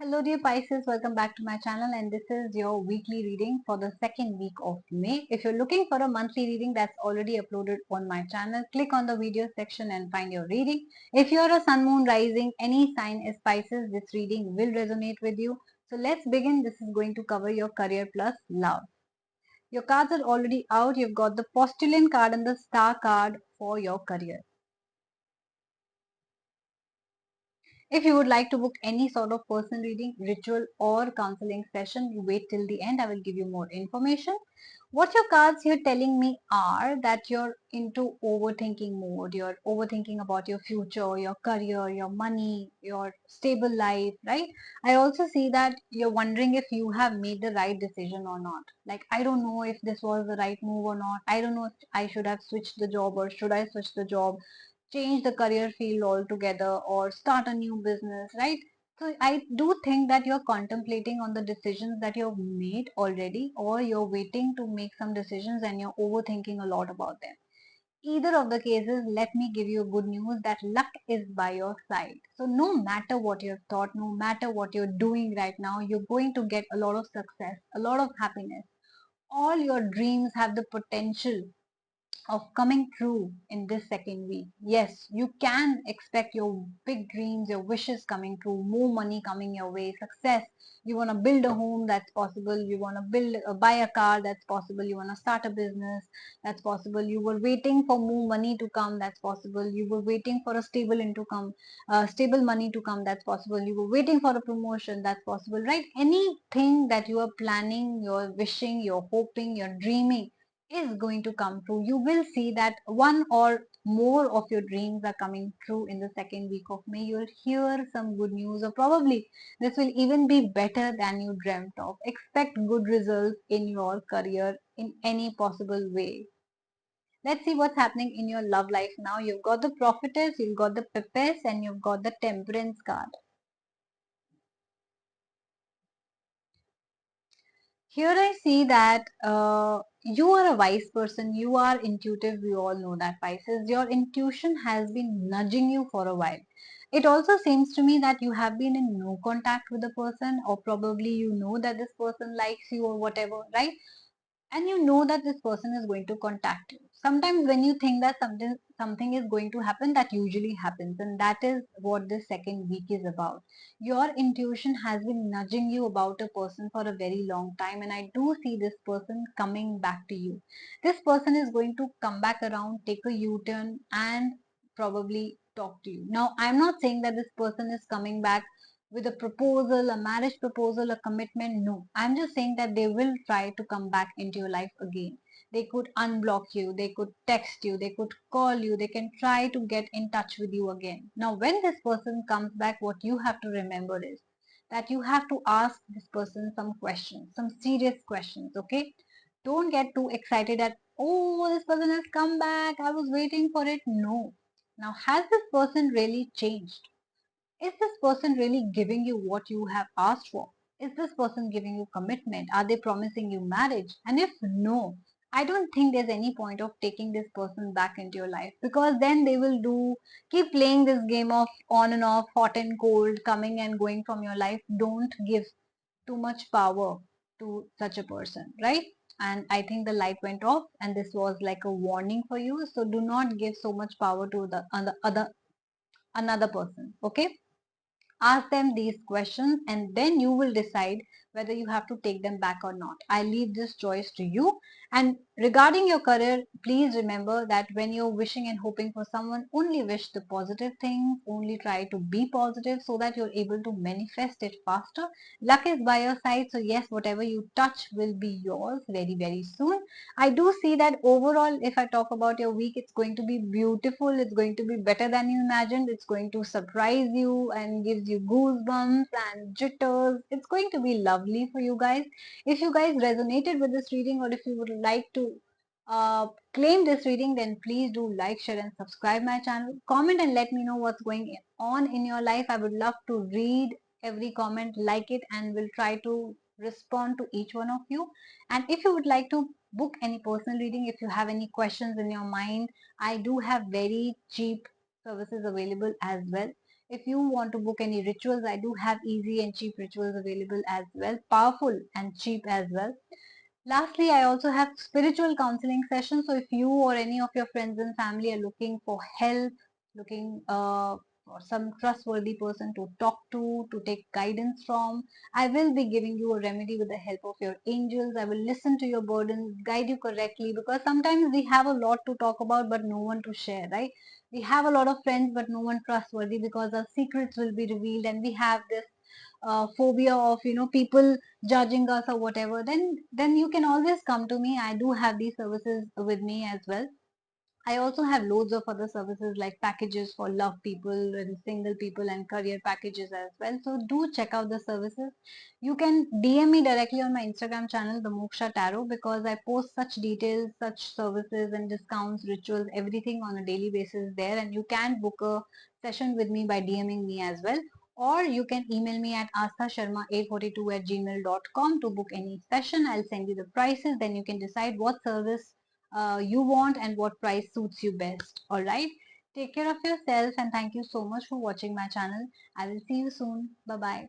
Hello dear Pisces, welcome back to my channel and this is your weekly reading for the second week of May. If you're looking for a monthly reading that's already uploaded on my channel, click on the video section and find your reading. If you're a sun, moon, rising, any sign is Pisces, this reading will resonate with you. So let's begin. This is going to cover your career plus love. Your cards are already out. You've got the Postulin card and the Star card for your career. If you would like to book any sort of personal reading, ritual or counseling session, you wait till the end. I will give you more information. What your cards here telling me are that you're into overthinking mode. You're overthinking about your future, your career, your money, your stable life, right? I also see that you're wondering if you have made the right decision or not. Like, I don't know if this was the right move or not. I don't know if I should have switched the job or should I switch the job, change the career field altogether or start a new business, right? So I do think that you're contemplating on the decisions that you've made already, or you're waiting to make some decisions and you're overthinking a lot about them. Either of the cases, let me give you good news that luck is by your side. So no matter what you've thought, no matter what you're doing right now, you're going to get a lot of success, a lot of happiness. All your dreams have the potential of coming true in this second week. Yes, you can expect your big dreams, your wishes coming true, more money coming your way, success. You want to build a home, that's possible. You want to buy a car, that's possible. You want to start a business, that's possible. You were waiting for more money to come, that's possible. You were waiting for a stable income, stable money to come, that's possible. You were waiting for a promotion, that's possible, right? Anything that you are planning, you're wishing, you're hoping, you're dreaming is going to come true. You will see that one or more of your dreams are coming true in the second week of May. You'll hear some good news, or probably this will even be better than you dreamt of. Expect good results in your career in any possible way. Let's see what's happening in your love life now. You've got the Prophetess, you've got the Pepes, and you've got the Temperance card. Here I see that you are a wise person, you are intuitive, we all know that, Pisces. Your intuition has been nudging you for a while. It also seems to me that you have been in no contact with the person, or probably you know that this person likes you or whatever, right? And you know that this person is going to contact you. Sometimes when you think that something is going to happen, that usually happens, and that is what this second week is about. Your intuition has been nudging you about a person for a very long time, and I do see this person coming back to you. This person is going to come back around, take a u-turn, and probably talk to you. Now, I'm not saying that this person is coming back with a proposal, a marriage proposal, a commitment. No, I'm just saying that they will try to come back into your life again. They could unblock you, they could text you, they could call you, they can try to get in touch with you again. Now, when this person comes back, what you have to remember is that you have to ask this person some questions, some serious questions, okay? Don't get too excited that, oh, this person has come back, I was waiting for it. No. Now, has this person really changed? Is this person really giving you what you have asked for? Is this person giving you commitment? Are they promising you marriage? And if no, I don't think there's any point of taking this person back into your life, because then they will keep playing this game of on and off, hot and cold, coming and going from your life. Don't give too much power to such a person, right? And I think the light went off and this was like a warning for you. So do not give so much power to the other another person, okay? Ask them these questions and then you will decide whether you have to take them back or not. I leave this choice to you. And regarding your career, please remember that when you're wishing and hoping for someone, only wish the positive things, only try to be positive so that you're able to manifest it faster. Luck is by your side, so yes, whatever you touch will be yours very, very soon. I do see that overall, if I talk about your week, it's going to be beautiful. It's going to be better than you imagined. It's going to surprise you and gives you goosebumps and jitters. It's going to be lovely for you guys. If you guys resonated with this reading, or if you would like to claim this reading, then please do like, share and subscribe my channel. Comment and let me know what's going on in your life. I would love to read every comment, like it, and will try to respond to each one of you. And if you would like to book any personal reading, if you have any questions in your mind, I do have very cheap services available as well. If you want to book any rituals, I do have easy and cheap rituals available as well, powerful and cheap as well. Lastly, I also have spiritual counseling sessions. So if you or any of your friends and family are looking for help, looking for some trustworthy person to talk to take guidance from, I will be giving you a remedy with the help of your angels. I will listen to your burdens, guide you correctly, because sometimes we have a lot to talk about but no one to share, right? We have a lot of friends but no one trustworthy, because our secrets will be revealed and we have this phobia of people judging us or whatever. Then you can always come to me. I do have these services with me as well. I also have loads of other services like packages for love people and single people and career packages as well. So do check out the services. You can DM me directly on my Instagram channel, the Moksha Tarot, because I post such details, such services and discounts, rituals, everything on a daily basis there. And you can book a session with me by DMing me as well. Or you can email me at asthasharma842@gmail.com to book any session. I'll send you the prices. Then you can decide what service you want and what price suits you best. All right. Take care of yourself and thank you so much for watching my channel. I will see you soon. Bye bye.